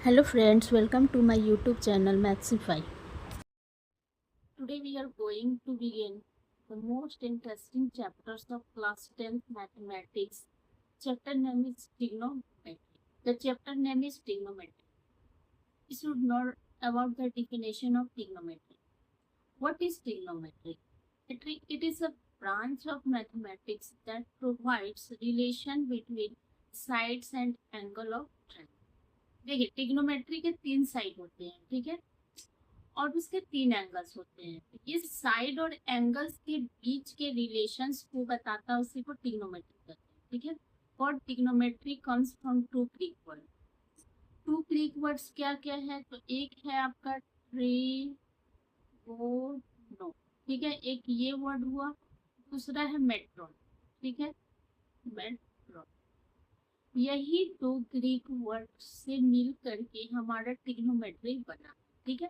Hello friends, welcome to my YouTube channel Mathsify. Today we are going to begin the most interesting chapters of class 10th mathematics. Chapter name is trigonometry. The chapter name is trigonometry. You should know about the definition of trigonometry. What is trigonometry? It is a branch of mathematics that provides relation between sides and angle of triangle. देखिए trigonometry के तीन side होते हैं, ठीक है, और उसके तीन एंगल्स होते हैं। इस साइड और एंगल्स के बीच के रिलेशंस को बताता है, उसी को ट्रिग्नोमेट्री कहते हैं, ठीक है। और trigonometry comes from two Greek word. Two Greek words क्या क्या है, तो एक है आपका ट्रिगोनो, ठीक है, एक ये वर्ड हुआ, दूसरा है मेट्रॉन, ठीक है, मेट्रॉन। यही दो ग्रीक वर्ड से मिल करके हमारा ट्रिग्नोमेट्री बना, ठीक है।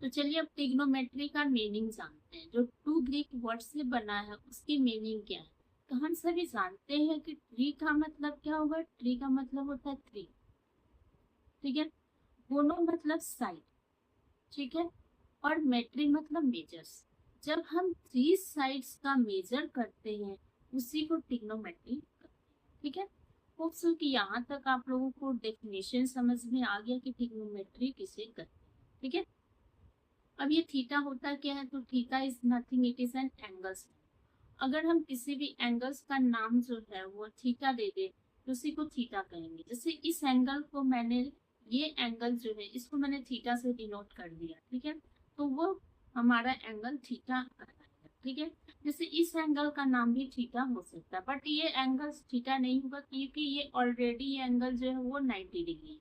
तो चलिए अब ट्रिग्नोमेट्री का मीनिंग जानते हैं। जो टू ग्रीक वर्ड से बना है उसकी मीनिंग क्या है। तो हम सभी जानते हैं कि ट्री का मतलब क्या होगा। ट्री का मतलब होता है थ्री, ठीक है। गोनो मतलब साइड, ठीक है, और मेट्री मतलब मेजर्स। जब हम थ्री साइड्स का मेजर करते हैं उसी को ट्रिग्नोमेट्री करते हैं, ठीक है। होप सो कि यहाँ तक आप लोगों को डेफिनेशन समझ में आ गया कि ट्रिग्नोमेट्री किसे करते हैं, ठीक है। अब ये थीटा होता क्या है, तो theta is nothing, it is an angles. अगर हम किसी भी एंगल्स का नाम जो है वो थीटा दे दे तो उसी को थीटा कहेंगे। जैसे इस एंगल को मैंने, ये एंगल जो है इसको मैंने थीटा से डिनोट कर दिया, ठीक है, तो वो हमारा एंगल थीटा कहलाएगा, ठीक है। जैसे इस एंगल का नाम भी थीटा हो सकता है, बट ये एंगल थीटा नहीं होगा क्योंकि ये ऑलरेडी ये एंगल जो है वो 90 डिग्री है।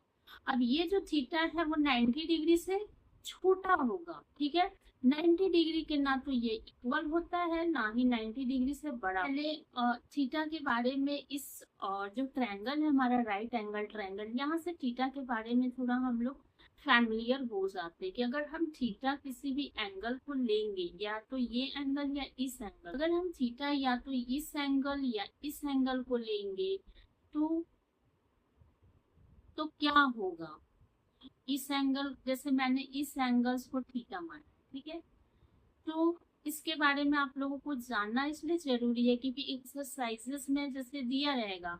अब ये जो थीटा है वो 90 डिग्री से छोटा होगा, ठीक है। 90 डिग्री के ना तो ये इक्वल होता है ना ही 90 डिग्री से बड़ा। पहले थीटा के बारे में, इस जो ट्रायंगल है हमारा राइट एंगल ट्रायंगल, यहाँ से थीटा के बारे में थोड़ा हम लोग फैमिलियर हो जाते हैं कि अगर हम थीटा किसी भी एंगल को लेंगे, या तो ये एंगल या इस एंगल, अगर हम थीटा या तो इस एंगल या इस एंगल को लेंगे तो क्या होगा। इस एंगल, जैसे मैंने इस एंगल्स को थीटा माना, ठीक है, तो इसके बारे में आप लोगों को जानना इसलिए जरूरी है क्योंकि एक्सरसाइजेस में जैसे दिया रहेगा,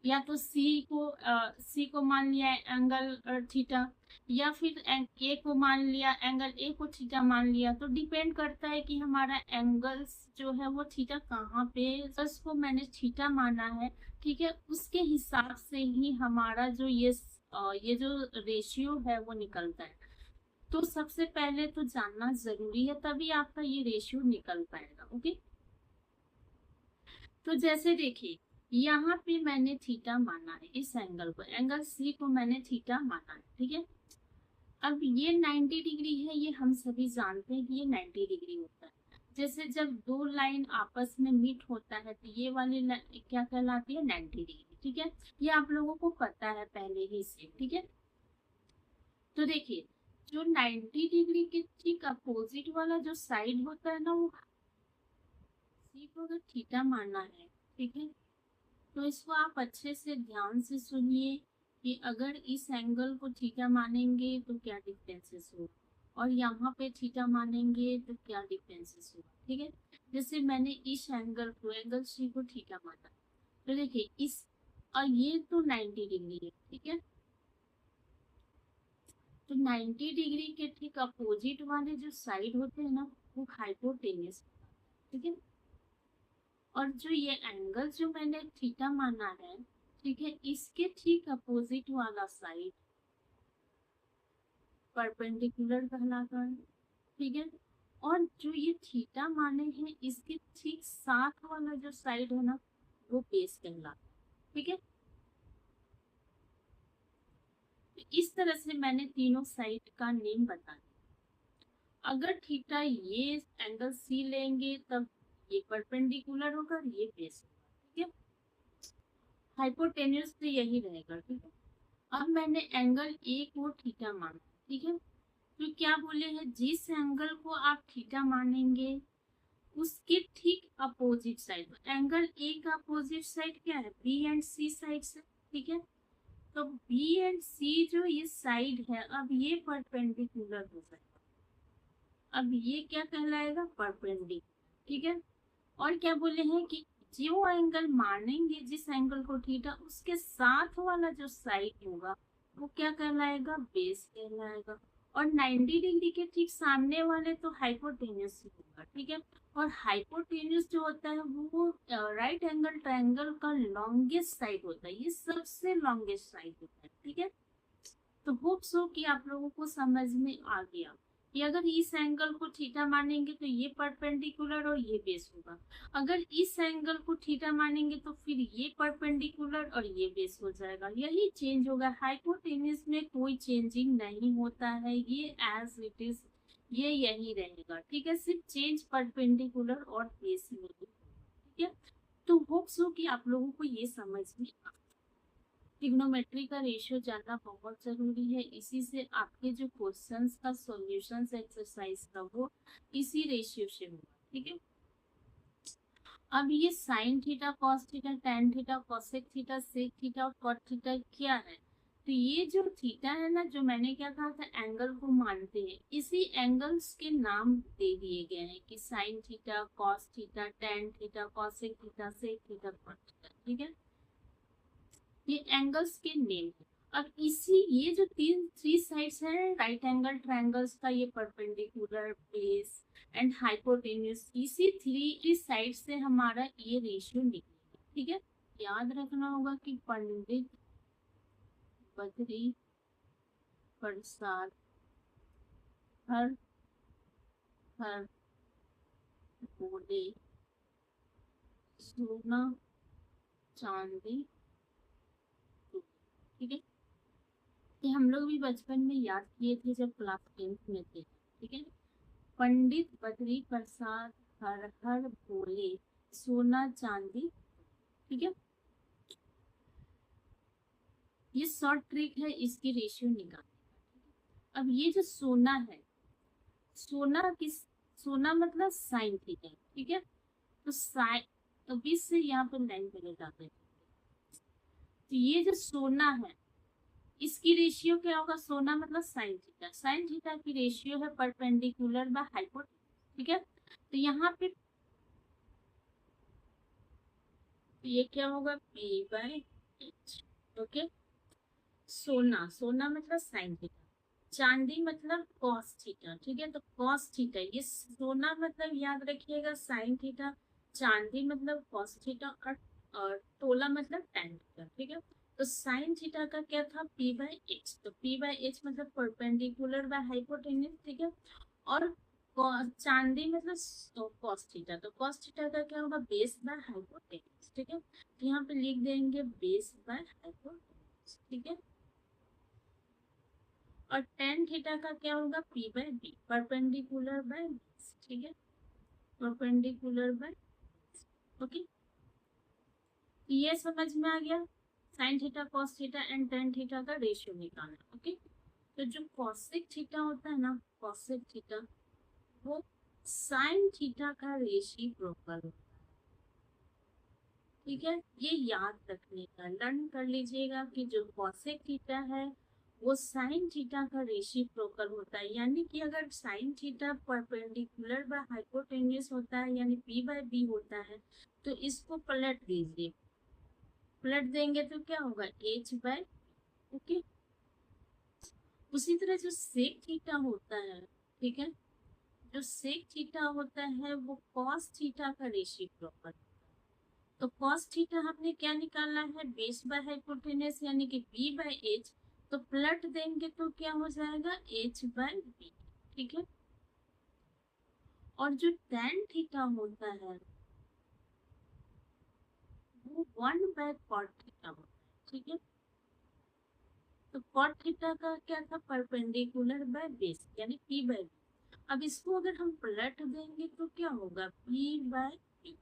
या तो सी को मान लिया एंगल थीटा, या फिर ए को मान लिया एंगल ए को थीटा मान लिया, तो डिपेंड करता है कि हमारा एंगल्स जो है वो थीटा कहाँ पे, उसको मैंने थीटा माना है, ठीक है, उसके हिसाब से ही हमारा जो ये जो रेशियो है वो निकलता है। तो सबसे पहले तो जानना जरूरी है, तभी आपका ये रेशियो निकल पाएगा, ओके। तो जैसे देखिए यहाँ पे मैंने थीटा माना है, इस एंगल को, एंगल सी को मैंने थीटा माना है, ठीक है। अब ये 90 डिग्री है, ये हम सभी जानते हैं कि ये 90 डिग्री होता है। जैसे जब दो लाइन आपस में मीट होता है तो ये वाली क्या कहलाती है, 90 डिग्री, ठीक है। ये आप लोगों को पता है पहले ही से, ठीक है। तो देखिए जो 90 डिग्री के ठीक अपोजिट वाला जो साइड होता है ना, वो सी को अगर थीटा मानना है, ठीक है, तो इसको आप अच्छे से ध्यान से सुनिए कि अगर इस एंगल को थीटा मानेंगे तो क्या डिफरेंसेस हो, और यहाँ पे थीटा मानेंगे तो क्या डिफरेंसेस हो, ठीक है। जैसे मैंने इस एंगल को, एंगल सी को थीटा माना, तो देखिए इस, और ये तो 90 डिग्री है, ठीक है। तो 90 डिग्री के ठीक अपोजिट वाले जो साइड होते हैं ना, वो हाइपोटेन्यूस, ठीक है। और जो ये एंगल जो मैंने थीटा माना है, ठीक है, इसके ठीक अपोजिट वाला साइड परपेंडिकुलर कहलाता है, ठीक है। और जो ये थीटा माने हैं इसके ठीक साथ वाला जो साइड है ना, वो बेस कहलाता है, ठीक है। तो इस तरह से मैंने तीनों साइड का नेम बता दिया। अगर थीटा ये एंगल सी लेंगे तब ये परपेंडिकुलर होगा, ये बेस होगा, ठीक है। हाइपोटेन्यूस तो यही रहेगा, ठीक है। अब मैंने एंगल ए को थीटा माना, ठीक है, तो क्या बोले हैं, जिस एंगल को आप थीटा मानेंगे उसके ठीक अपोजिट साइड, एंगल ए का अपोजिट साइड क्या है, बी एंड सी साइड से, ठीक है। तो बी एंड सी जो ये साइड है, अब ये परपेंडिकुलर हो जाएगा, अब ये क्या कहलाएगा, परपेंडिकुलर। ठीक है। और क्या बोले हैं कि जो एंगल मानेंगे, जिस एंगल को थीटा, उसके साथ वाला जो साइड होगा वो क्या कहलाएगा, बेस कहलाएगा। और 90 डिग्री के ठीक सामने वाले तो हाइपोटेन्यूस ही होगा। ठीक है। और हाइपोटेन्यूस जो होता है वो राइट एंगल ट्रायंगल का लॉन्गेस्ट साइड होता है, ये सबसे लॉन्गेस्ट साइड होता है। ठीक है। तो होप सो कि आप लोगों को समझ में आ गया कि अगर इस एंगल को थीटा मानेंगे तो ये परपेंडिकुलर और ये बेस होगा, अगर इस एंगल को थीटा मानेंगे तो फिर ये परपेंडिकुलर और ये बेस हो जाएगा। यही चेंज होगा, हाइपोटेन्यूस में कोई चेंजिंग नहीं होता है, ये एज इट इज ये यही रहेगा। ठीक है। सिर्फ चेंज परपेंडिकुलर और बेस में ही होगा। ठीक है। तो होप सो कि आप लोगों को ये समझ में ट्रिग्नोमेट्री का रेशियो जानना बहुत जरूरी है, इसी से आपके जो क्वेश्चंस का सॉल्यूशंस एक्सरसाइज का वो इसी रेशियो से होगा। ठीक है। अब ये sine theta, cos theta, tan theta, cosec theta, sec theta और कॉट थीटा क्या है, तो ये जो थीटा है ना, जो मैंने क्या कहा था एंगल को मानते हैं, इसी एंगल्स के नाम दे दिए गए हैं कि sine theta, cos theta, tan theta, cosec theta, sec theta, cot theta. ठीक है। ये एंगल्स के नेम है। अब इसी ये जो थ्री साइड्स हैं राइट एंगल ट्रायंगल्स का, ये परपेंडिकुलर, बेस एंड हाइपोटेन्यूस, इसी थ्री साइड से हमारा ये रेशियो निकलेगा। ठीक है। याद रखना होगा कि पंडित बद्री प्रसाद हर हर बोले सोना चांदी। ठीक है। ये हम लोग भी बचपन में याद किए थे जब क्लास 10th में थे। ठीक है। पंडित बद्री प्रसाद हर हर बोले सोना चांदी। ठीक है। ये शॉर्ट ट्रिक है इसकी रेशियो निकालने। अब ये जो सोना है, सोना किस, सोना मतलब साइन थीटा। ठीक है। तो साइन, तो 20 से यहाँ पर लाइन पहले जाते हैं। तो ये जो सोना है इसकी रेशियो क्या होगा, सोना मतलब साइन थीटा, साइन थीटा की रेशियो है परपेंडिकुलर बाय हाइपोटेन्यूज। ठीक है। तो यहाँ पे ये क्या होगा, पी बाय एच। ओके। सोना, सोना मतलब साइन थीटा, चांदी मतलब कॉस थीटा। ठीक है। तो कॉस थीटा, ये सोना मतलब याद रखिएगा साइन थीटा, चांदी मतलब कॉस थीटा, और तोला मतलब टेन थीटा। ठीक है। तो साइन थीटा का क्या था, पी बाय एच, तो पी बाय एच मतलब परपेंडिकुलर बाय हाइपोटेन्यूज। ठीक है। और चांदी मतलब कॉस थीटा, तो कॉस थीटा का क्या होगा, बेस बाय हाइपोटेन्यूज। ठीक है। तो यहाँ पे लिख देंगे बेस बाय हाइपोटेन्यूज। ठीक है। और टेन थीटा का क्या होगा, P by B, perpendicular by base. ठीक है। Perpendicular by, okay. ये समझ में आ गया, sine theta, cos theta and tan theta का रेशियो निकालना। ओके। तो जो कॉसेक थीटा होता है ना, कॉसेक थीटा वो साइन थीटा का रेसिप्रोकल होता है। ठीक है। ये याद रखने का, लर्न कर लीजिएगा कि जो कॉसेक थीटा है वो साइन थीटा का रेसिप्रोकल होता है, यानी कि अगर sine theta perpendicular by hypotenuse होता है यानी पी बाय बी होता है, तो इसको पलट दीजिए, पलट देंगे तो क्या होगा, एच बाय, ओके। उसी तरह जो सेक थीटा होता है, ठीक है, जो सेक थीटा होता है वो कॉस थीटा का रेसिप्रोकल। तो cos थीटा हमने क्या निकालना है, बेस बाय हाइपोटेन्यूस यानी कि b बाय एच, तो पलट देंगे तो क्या हो जाएगा, h बाय बी। ठीक है। और जो tan थीटा होता है वो 1 बाय cot थीटा होता है। ठीक है। तो cot थीटा का क्या था, परपेंडिकुलर बाय बेस यानी p बाय बी। अब इसको अगर हम पलट देंगे तो क्या होगा, p बाय बी।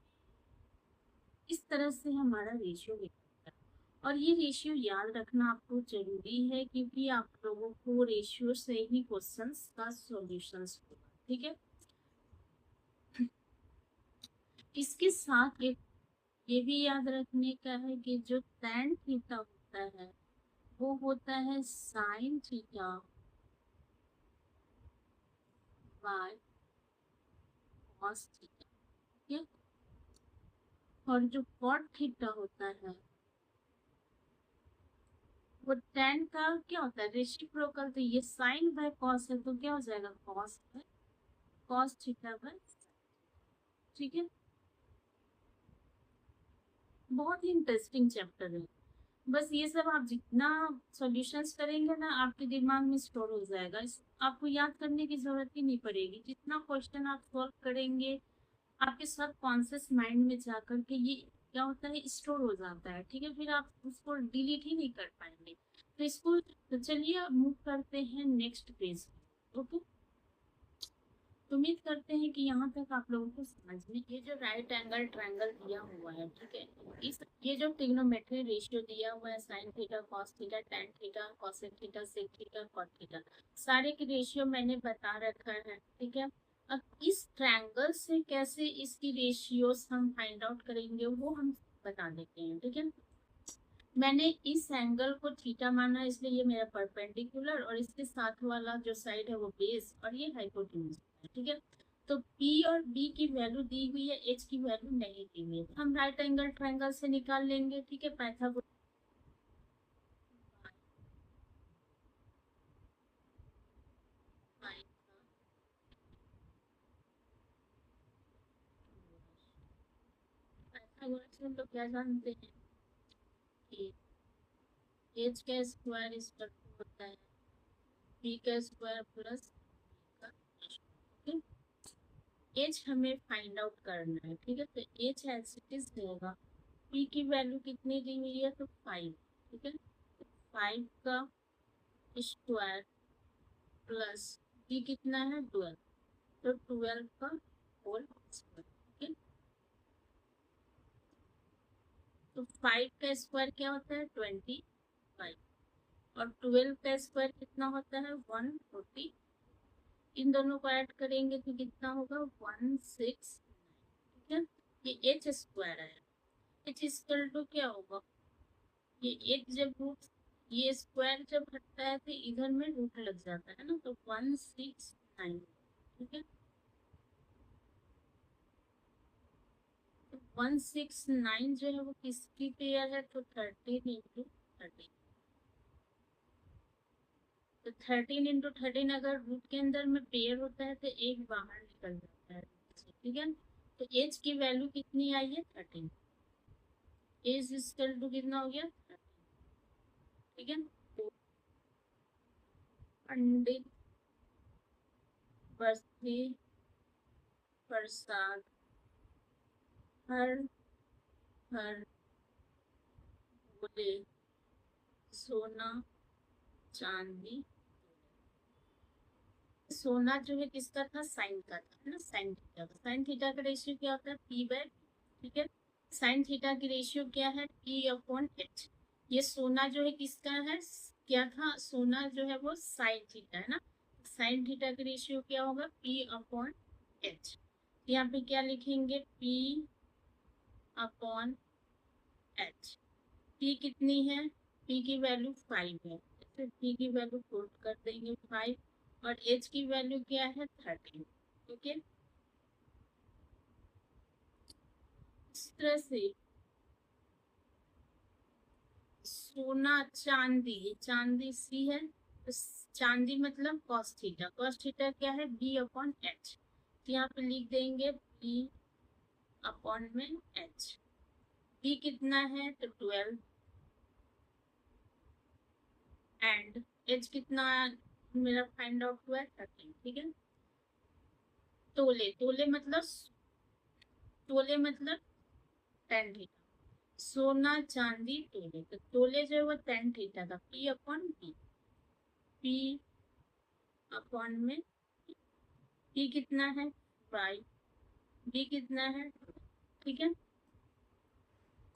इस तरह से हमारा रेशियो निकलता है। और ये रेशियो याद रखना आपको जरूरी है क्योंकि आप लोगों को रेशियो से ही क्वेश्चंस का सॉल्यूशंस होगा। ठीक है। इसके साथ एक ये भी याद रखने का है कि जो tan थीटा होता है वो होता है sine theta by cos theta. ठीक है, और जो कॉट थीटा होता है वो tan का क्या होता है, रेसिप्रोकल। तो ये साइन बाय कॉस है तो क्या हो जाएगा, cos by cos theta by. ठीक है, बहुत ही इंटरेस्टिंग चैप्टर है। बस ये सब आप जितना सॉल्यूशंस करेंगे ना आपके दिमाग में स्टोर हो जाएगा, आपको याद करने की जरूरत ही नहीं पड़ेगी। जितना क्वेश्चन आप सॉल्व करेंगे आपके सब कॉन्शियस माइंड में जाकर के ये क्या होता है, स्टोर हो जाता है। ठीक है, फिर आप उसको डिलीट ही नहीं कर पाएंगे। तो इसको, तो चलिए अब मूव करते हैं नेक्स्ट पेज। ओके, उम्मीद करते हैं कि यहाँ तक आप लोगों को समझ में। ये जो राइट एंगल ट्रायंगल दिया हुआ है, ठीक है, इस ये जो ट्रिग्नोमेट्री रेशियो दिया हुआ है, sine theta cos theta tan theta cosec theta sec theta cot theta, सारे के रेशियो मैंने बता रखा है। ठीक है, अब इस ट्रायंगल से कैसे इसकी रेशियोस हम फाइंड आउट करेंगे वो हम बता देते हैं। ठीक है, मैंने इस एंगल को थीटा माना, इसलिए ये मेरा परपेंडिकुलर और इसके साथ वाला जो साइड है वो बेस और ये हाइपोटेन्यूज है। ठीक है, तो P और B की वैल्यू दी हुई है, H की वैल्यू नहीं दी हुई है, हम राइट एंगल ट्रायंगल से निकाल लेंगे। ठीक है, पाइथागोरस पाइथागोरस में तो क्या जानते हैं कि H का स्क्वायर इस पर होता है B का स्क्वायर प्लस एच हमें फाइंड आउट करना है। ठीक है, तो एच एज इट इज रहेगा, पी की वैल्यू कितनी दी हुई है, तो 5। ठीक है, 5 का स्क्वायर प्लस बी कितना है, 12, तो 12 का होल स्क्वायर। ठीक है, तो 5 का स्क्वायर क्या होता है, 25, और 12 का स्क्वायर कितना होता है, 140। इन दोनों को ऐड करेंगे तो कितना होगा, 169। ठीक है, ये एच स्क्वायर है। एच इक्वल टू क्या होगा, ये एक जब रूट, ये स्क्वायर जब हटता है तो इधर में रूट लग जाता है ना, तो 169। ठीक है, 169 जो है वो किसकी पेयर है, तो 13 × 13। तो 13 × 13 अगर रूट के अंदर में पेयर होता है तो एक बाहर निकल जाता है। ठीक है, तो एज की वैल्यू कितनी आई है, 13। एज इक्वल टू कितना हो गया, 13। ठीक है, तो पंडित बस्ती प्रसाद हर हर बोले सोना चांदी। सोना जो है किसका था, साइन का था, है ना, साइन थीटा का। साइन थीटा का रेशियो क्या होता है, पी बाय। ठीक है, साइन थीटा की रेशियो क्या है, पी अपॉन एच। ये सोना जो है किसका है, क्या था, सोना जो है वो साइन थीटा है ना, साइन थीटा की रेशियो क्या होगा, पी अपॉन एच। यहाँ पे क्या लिखेंगे, पी अपॉन एच। पी कितनी है, पी की वैल्यू 5 है, तो पी की वैल्यू पुट कर देंगे 5, और एच की वैल्यू क्या है, 13। ठीक है, इस तरह से सोना चांदी, चांदी सी है तो चांदी मतलब कॉस थीटा, कॉस थीटा क्या है, बी अपॉन एच। तो यहाँ पे लिख देंगे बी अपॉन में एच। बी कितना है, तो 12, एंड एच कितना मेरा फाइंड आउट हुआ है, 13। ठीक है, तोले, तोले मतलब, तोले मतलब टेन थीटा, सोना चांदी तोले, तो तोले जो है वो टेन थीटा का, P upon B, P upon में पी कितना है, 5, बी कितना है। ठीक है,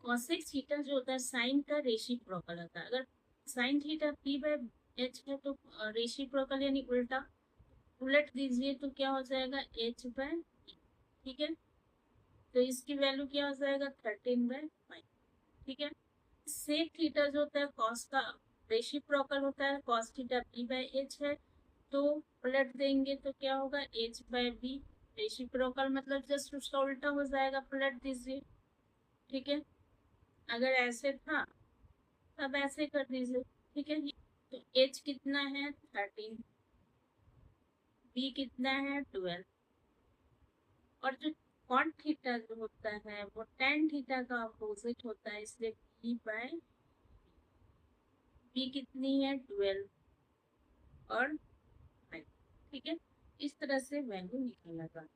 कॉसेक थीटा जो होता है साइन का रेसिप्रोकल होता है। अगर sine theta P bye H है तो रेसिप्रोकल यानी उल्टा, उलट दीजिए तो क्या हो जाएगा, एच बाय। ठीक है, तो इसकी वैल्यू क्या हो जाएगा, 13/5। ठीक है, सेक थीटा जो होता है कॉस का रेसिप्रोकल होता है, cos theta B by H है, तो पलट देंगे तो क्या होगा, एच बाय बी। रेसिप्रोकल मतलब जस्ट उसका उल्टा हो जाएगा, पलट दीजिए, ठीक है। अगर ऐसे था तब ऐसे कर दीजिए, ठीक है। तो एच कितना है 13, बी कितना है 12, और जो कॉट थीटा जो होता है वो टेन थीटा का अपोजिट होता है, इसलिए बी बाय बी कितनी है 12 और 5, ठीक है। इस तरह से वैल्यू निकाला जाता है।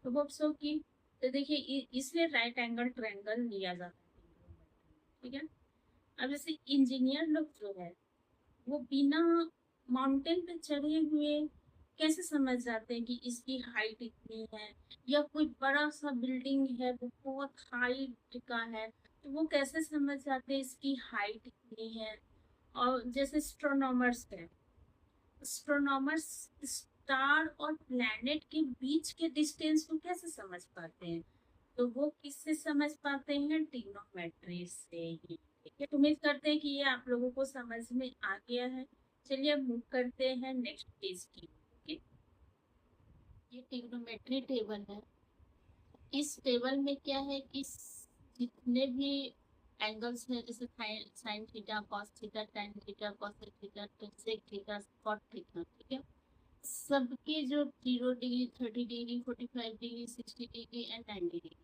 तो बॉक्सों की, तो देखिए इसलिए राइट एंगल ट्रायंगल लिया जाता है, ठीक है। अब जैसे इंजीनियर लोग जो है वो बिना माउंटेन पे चढ़े हुए कैसे समझ जाते हैं कि इसकी हाइट इतनी है, या कोई बड़ा सा बिल्डिंग है वो बहुत हाइट का है, तो वो कैसे समझ जाते हैं इसकी हाइट इतनी है। और जैसे एस्ट्रोनॉमर्स है, एस्ट्रोनॉमर्स स्टार और प्लैनेट के बीच के डिस्टेंस को कैसे समझ पाते हैं, तो वो किससे समझ पाते हैं, ट्रिग्नोमेट्री से ही, ठीक है। तो उम्मीद करते हैं कि ये आप लोगों को समझ में आ गया है। चलिए अब मूव करते हैं नेक्स्ट पेज की, ओके। ये ट्रिग्नोमेट्री टेबल है। इस टेबल में क्या है कि जितने भी एंगल्स हैं, जैसे sine theta, cos theta, tan theta, cosec theta, sec theta, cot theta, ठीक है, सबके जो 0 degree, 30 degree, 45 degree, 60 degree and 90 degree,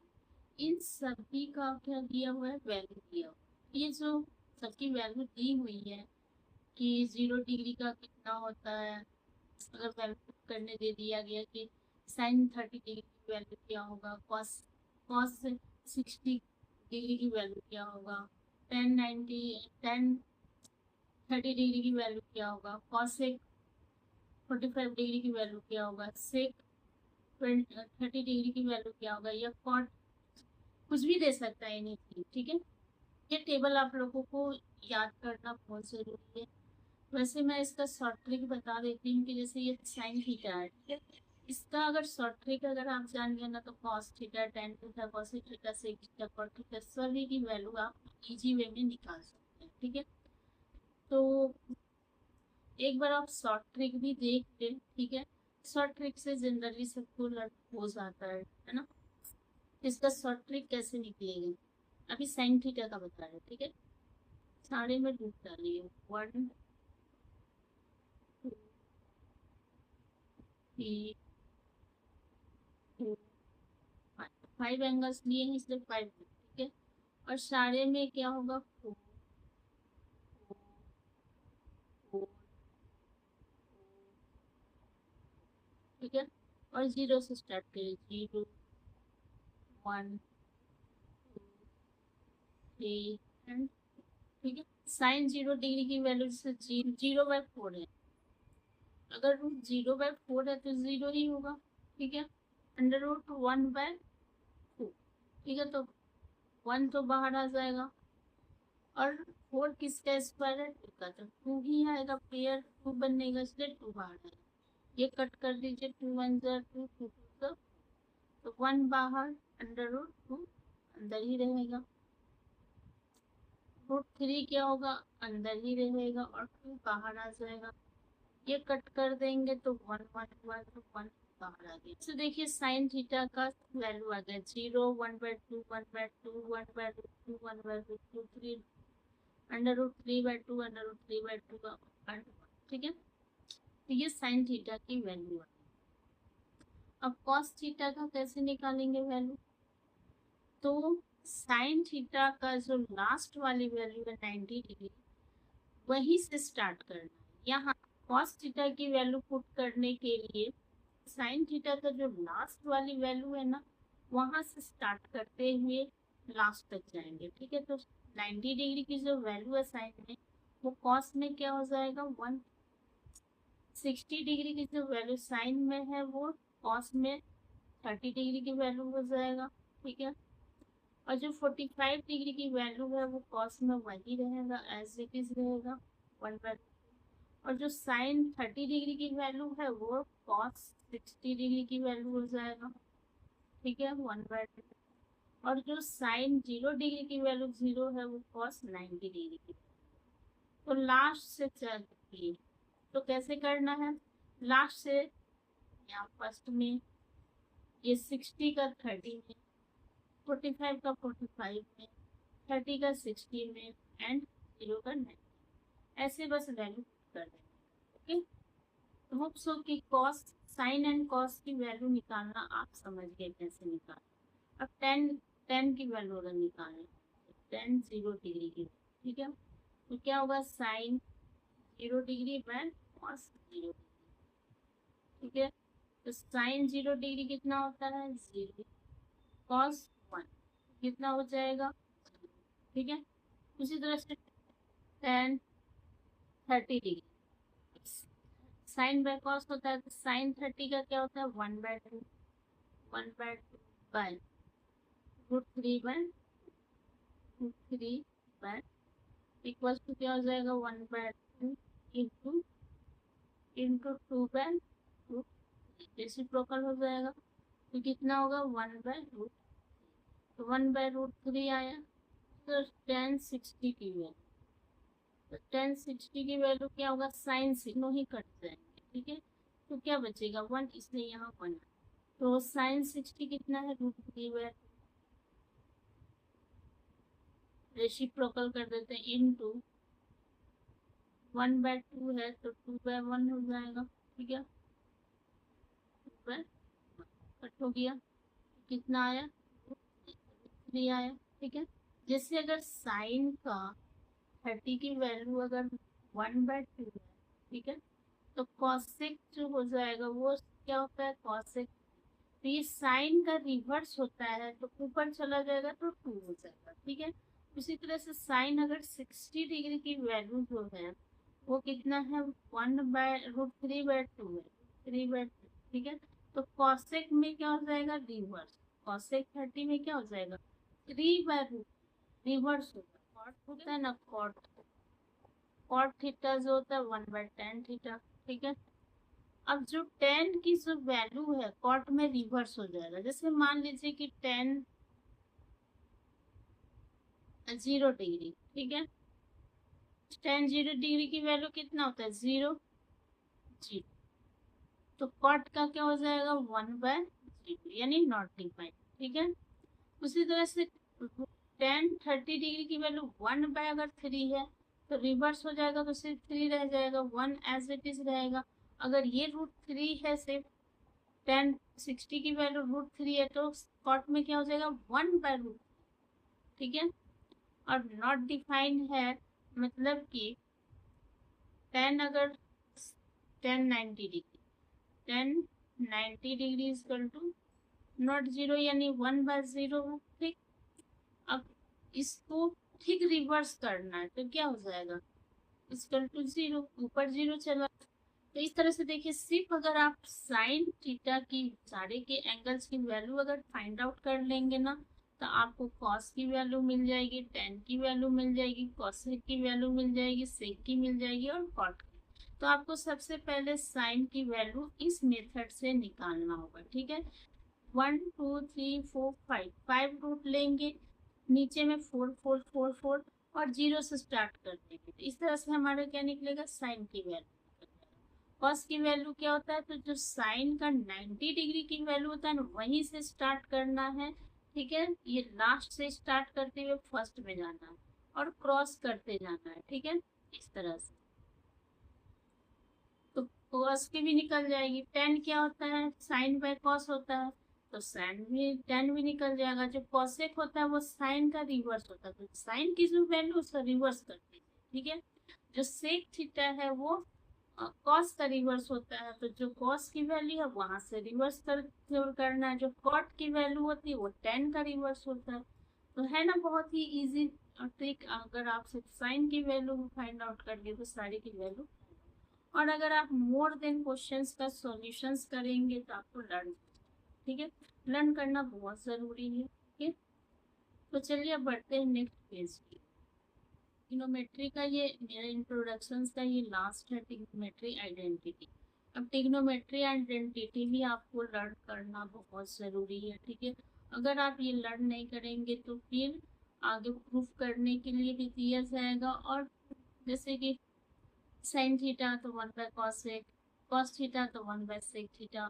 इन सभी का क्या दिया हुआ है, वैल्यू दिया हुआ है। ये जो सबकी वैल्यू दी हुई है कि 0 डिग्री का कितना होता है, अगर वैल्यू करने दे दिया गया कि साइन 30 डिग्री की वैल्यू क्या होगा, कॉस कॉस 60 डिग्री की वैल्यू क्या होगा, टेन 30 डिग्री की वैल्यू क्या होगा, कॉस 45 डिग्री की वैल्यू क्या होगा, सेक 30 डिग्री की वैल्यू क्या होगा, या कॉट कुछ भी दे सकता है एनीथिंग, ठीक है। ये टेबल आप लोगों को याद करना बहुत जरूरी है। वैसे मैं इसका शॉर्ट ट्रिक बता देती हूँ कि जैसे ये साइन थीटा है, ठीक है, इसका अगर शॉर्ट ट्रिक अगर आप जान गए ना, तो cos theta, tan theta, cosec theta, sec theta, cot theta, सभी की वैल्यू आप इजी वे में निकाल सकते हैं, ठीक है। तो एक बार आप शॉर्ट ट्रिक भी देख लें, ठीक है। शॉर्ट ट्रिक से जनरली सबको लर्न हो जाता है ना। इसका शॉर्ट ट्रिक कैसे निकलेगा, अभी साइन थीटा का बता रहे, ठीक है। सारे में डूब डाली है, 1 2 3 2 5 एंगल्स लिए हैं, इसलिए 5, ठीक है। और सारे में क्या होगा, 4 4 ठीक है। और 0 से स्टार्ट करें, 0 1 2 3 एंड, ठीक है। साइन 0 डिग्री की वैल्यू से 0/4 है, अगर रूट 0/4 है तो 0 ही होगा, ठीक है। √1/4, ठीक है, तो 1 तो बाहर आ जाएगा, और 4 किसका स्क्वायर है, 2 का, तो 2 ही आएगा, पेयर 2 बनेगा, इसलिए 2 बाहर आएगा। ये कट कर दीजिए, 2 1 जा 2, 2 2 जा, तो 1 बाहर, √2 अंदर ही रहेगा, √3 क्या होगा, अंदर ही रहेगा, और 2 बाहर आ जाएगा। ये कट कर देंगे तो 1 1 हुआ, तो 1 बाहर आ गया। तो देखिए साइन थीटा का वैल्यू आ गया 0, 1/2, 1/2, 1/2, 1/2, 3, √3/2, √3/2 का part 1, ठीक है। तो ये साइन थीटा की वैल्यू है। अब कॉस थीटा का कैसे निकालेंगे वैल्यू, तो साइन थीटा का जो लास्ट वाली वैल्यू है 90 डिग्री, वहीं से स्टार्ट करना है। यहाँ कॉस थीटा की वैल्यू पुट करने के लिए साइन थीटा का जो लास्ट वाली वैल्यू है ना, वहां से स्टार्ट करते हुए लास्ट तक जाएंगे, ठीक है। तो 90 डिग्री की जो वैल्यू है साइन में, वो कॉस में क्या हो जाएगा 1। 60 डिग्री की जो वैल्यू साइन में है, वो कॉस में 30 डिग्री की वैल्यू हो जाएगा, ठीक है। और जो 45 डिग्री की वैल्यू है वो कॉस में वही रहेगा, एज इट इज रहेगा, 1/2। और जो साइन 30 डिग्री की वैल्यू है वो कॉस 60 डिग्री की वैल्यू हो जाएगा, ठीक है, 1/2। और जो साइन 0 डिग्री की वैल्यू 0 है वो कॉस 90 डिग्री की, तो लास्ट से चलिए, तो कैसे करना है, लास्ट से या फर्स्ट में, ये 60 का 30 में, 45 का 45 में, 30 का 60 में एंड 0 का 90, ऐसे बस वैल्यू कर देंगे। ओके, तो होप सो कि कॉस, साइन एंड कॉस की वैल्यू निकालना आप समझ गए कैसे निकाल। अब टेन की वैल्यू अगर निकालें, टेन 0 डिग्री की, ठीक है, तो क्या होगा, साइन 0 डिग्री बाय कॉस 0, ठीक है, तो साइन 0 डिग्री कितना होता है 0, कॉस 1 कितना हो जाएगा, ठीक है। उसी तरह से tan 30 degree, sine by cos होता है, तो साइन 30 का क्या होता है 1/2, 1/2 बाय √3 इक्वल टू क्या हो जाएगा 1/2 इंटू 2/√, रेसिप्रोकल हो जाएगा, तो कितना होगा 1/√, तो 1/√3 आया। तो टेन 60 की वैल्यू, तो टेन 60 की वैल्यू क्या होगा, साइन सिग्नो ही कट जाएंगे, ठीक है, तो क्या बचेगा 1, इसलिए यहाँ 1, तो साइन 60 कितना है √3, रेसिप्रोकल कर देते हैं इंटू 1/2 है तो 2/1 हो जाएगा, ठीक है, 2/1 कट हो गया, कितना आया 3 आया, ठीक है। जैसे अगर साइन का 30 की वैल्यू अगर 1/2 है, ठीक है, तो कॉसेक जो हो जाएगा वो क्या होता है कॉसेक, तो ये साइन का रिवर्स होता है, तो ऊपर चला जाएगा तो 2 हो जाएगा, ठीक है। उसी तरह से साइन अगर 60 डिग्री की वैल्यू जो है वो कितना है 1/√3/2 है, 3/2, ठीक है, तो कॉसेक में क्या हो जाएगा रिवर्स, कॉसेक 30 में क्या हो जाएगा 3/√, रिवर्स होगा, कॉट होता है ना कॉट, कॉट थीटा जो होता है 1/tan थीटा, ठीक है। अब जो tan की जो वैल्यू है कॉट में रिवर्स हो जाएगा, जैसे मान लीजिए कि tan 0 डिग्री, ठीक है, tan 0 डिग्री की वैल्यू कितना होता है 0, 0, तो कॉट का क्या हो जाएगा 1/0 यानी नॉट डिफाइंड, ठीक है। उसी तरह से tan 30 डिग्री की वैल्यू 1/3 है तो रिवर्स हो जाएगा, तो सिर्फ 3 रह जाएगा, 1 एज इट इज रहेगा। अगर ये √3 है, सिर्फ tan 60 की वैल्यू √3 है, तो कॉट में क्या हो जाएगा 1/√, ठीक है। और नॉट डिफाइंड है मतलब कि tan अगर tan 90 degree, tan 90 degree equal to not 0 यानी 1/0, ठीक। अब इसको ठीक रिवर्स करना है तो क्या हो जाएगा इक्वल टू 0, ऊपर 0 चला। तो इस तरह से देखिए, सिर्फ अगर आप साइन थीटा की सारे के एंगल्स की वैल्यू अगर फाइंड आउट कर लेंगे ना, तो आपको कॉस की वैल्यू मिल जाएगी, टेन की वैल्यू मिल जाएगी, कॉसेक की वैल्यू मिल जाएगी, सेक की मिल जाएगी और कॉट की। तो आपको सबसे पहले साइन की वैल्यू इस मेथड से निकालना होगा, ठीक है। 1 2 3 4 5, 5 रूट लेंगे, नीचे में 4 4 4 4 और 0 से स्टार्ट कर देंगे, तो इस तरह से हमारा क्या निकलेगा साइन की वैल्यू। कॉस की वैल्यू क्या होता है, तो जो साइन का 90 डिग्री की वैल्यू होता है ना वहीं से स्टार्ट करना है, ठीक है, ये लास्ट से स्टार्ट करते हुए फर्स्ट में जाना है और क्रॉस करते जाना है, ठीक है, इस तरह से। तो कॉस की भी निकल जाएगी, टेन क्या होता है साइन बाय कॉस होता है, तो साइन भी टेन भी निकल जाएगा। जो कॉसेक होता है वो साइन का रिवर्स होता है, तो साइन की जो वैल्यू उसका रिवर्स कर दीजिए, ठीक है। जो सेक थीटा है वो कॉस का रिवर्स होता है, तो जो कॉस की वैल्यू है वहां से रिवर्स करना है। जो कॉट की वैल्यू होती है वो टेन का रिवर्स होता है। तो है ना बहुत ही इजी ट्रिक, अगर आप सिर्फ साइन की वैल्यू फाइंड आउट कर लिए तो सारी की वैल्यू, और अगर आप मोर देन क्वेश्चंस का सॉल्यूशंस करेंगे तो आपको लर्न, ठीक है, लर्न करना बहुत ज़रूरी है, ठीक है। तो चलिए अब बढ़ते हैं नेक्स्ट पेज की। टिग्नोमेट्री का ये मेरा इंट्रोडक्शन का ये लास्ट है, टिग्नोमेट्री आइडेंटिटी। अब टिग्नोमेट्री आइडेंटिटी भी आपको लर्न करना बहुत ज़रूरी है, ठीक है। अगर आप ये लर्न नहीं करेंगे तो फिर आगे प्रूफ करने के लिए भी दिया जाएगा और जैसे कि साइन थीटा तो 1/cos cos थीटा तो 1/sec थीटा,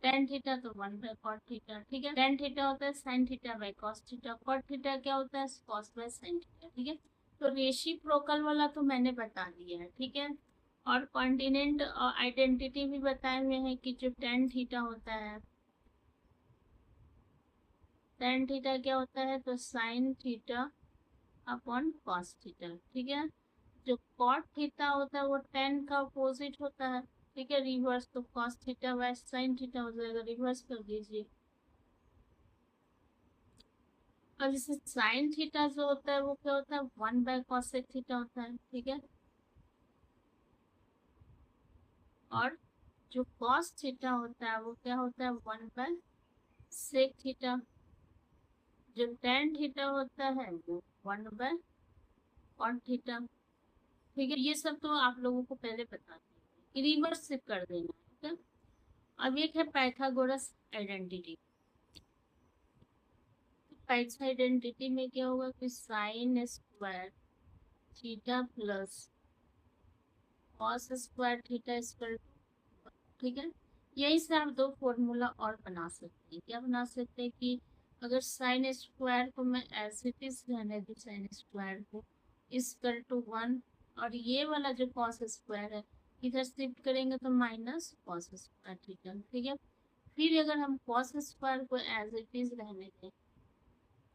tan थीटा तो 1/cot थीटा। ठीक है, tan थीटा होता है sin theta by cos theta, cot theta क्या होता है cos बाय sin थीटा। ठीक है, तो रेसिप्रोकल वाला तो मैंने बता दिया है। ठीक है, और कॉन्टिनेंट आइडेंटिटी भी बताए हुए हैं कि जो tan थीटा होता है, tan थीटा क्या होता है तो sin theta upon cos theta. ठीक है, जो cot थीटा होता है वो tan का अपोजिट होता है। ठीक है, रिवर्स, तो cos theta by sin theta हो जाएगा, रिवर्स कर दीजिए। और जैसे sin थीटा जो होता है वो क्या होता है 1/cosec थीटा होता है। ठीक है, और जो cos थीटा होता है वो क्या होता है 1/sec थीटा। जो tan थीटा होता है वो 1/cot थीटा। ठीक है, ये सब तो आप लोगों को पहले बता दें, रिवर्स से कर देना। ठीक है, अब एक है पाइथागोरस आइडेंटिटी। पाइथागोरस आइडेंटिटी में क्या होगा कि sine square theta plus cos square theta square. ठीक है, यही से आप दो फॉर्मूला और बना सकते हैं। क्या बना सकते हैं कि अगर साइन स्क्वायर को मैं एज इट इज रहने दूँ, साइन स्क्वायर को इक्वल टू 1, और ये वाला जो कॉस स्क्वायर है इधर शिफ्ट करेंगे तो माइनस कॉस स्क्वायर थीटा। ठीक है, फिर अगर हम कॉस स्क्वायर को एज इट इज रहने दें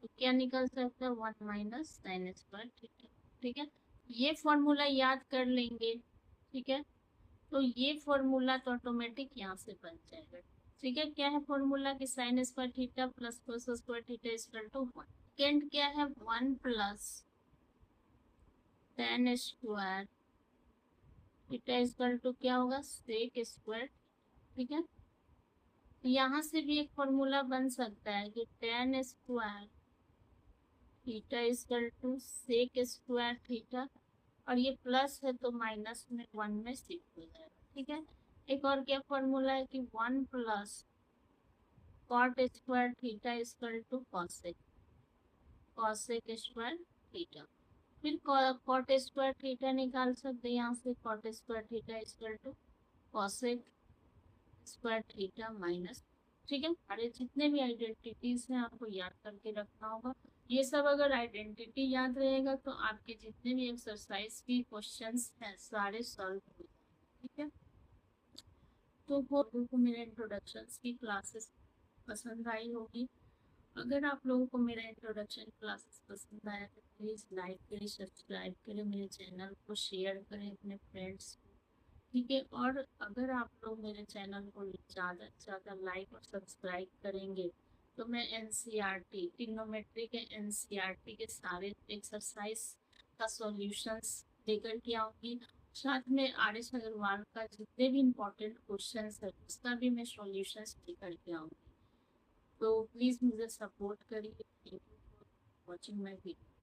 तो क्या निकल सकता है 1 - sin² थीटा। ठीक है, ये फॉर्मूला याद कर लेंगे। ठीक है, तो ये फॉर्मूला तो ऑटोमेटिक यहाँ से बन जाएगा। ठीक है, क्या है फॉर्मूला कि sin² theta plus cos² theta equal to 1। Second क्या है 1 plus tan² theta equal to क्या होगा sec²। ठीक है, तो यहाँ से भी एक फॉर्मूला बन सकता है कि tan² theta equal to sec² theta, और ये प्लस है तो माइनस में 1 में शिफ्ट हो जाएगा। ठीक है, एक और क्या फॉर्मूला है कि 1 plus cot² theta equal to cosec² theta. फिर cot² थीटा निकाल सकते हैं यहाँ से, cot² theta equal to cosec² theta minus. ठीक है, हमारे जितने भी आइडेंटिटीज हैं आपको याद करके रखना होगा। ये सब अगर आइडेंटिटी याद रहेगा तो आपके जितने भी एक्सरसाइज की क्वेश्चंस हैं सारे सॉल्व हो जाएंगे। ठीक है, तो वो लोगों को मेरे इंट्रोडक्शन की क्लासेस पसंद आई होगी। अगर आप लोगों को मेरा इंट्रोडक्शन क्लासेस पसंद आया तो प्लीज़ लाइक करें, सब्सक्राइब करें, मेरे चैनल को शेयर करें अपने फ्रेंड्स को। ठीक है, और अगर आप लोग मेरे चैनल को ज़्यादा से ज़्यादा लाइक और सब्सक्राइब करेंगे तो मैं एनसीईआरटी ट्रिग्नोमेट्री के एनसीईआरटी के सारे एक्सरसाइज का सॉल्यूशंस लेकर के आऊँगी। साथ में आर एस अग्रवाल का जितने भी इम्पोर्टेंट क्वेश्चन है उसका भी मैं सॉल्यूशंस लेकर के आऊँगी। तो प्लीज़ मुझे सपोर्ट करिए। Thank you for watching my video.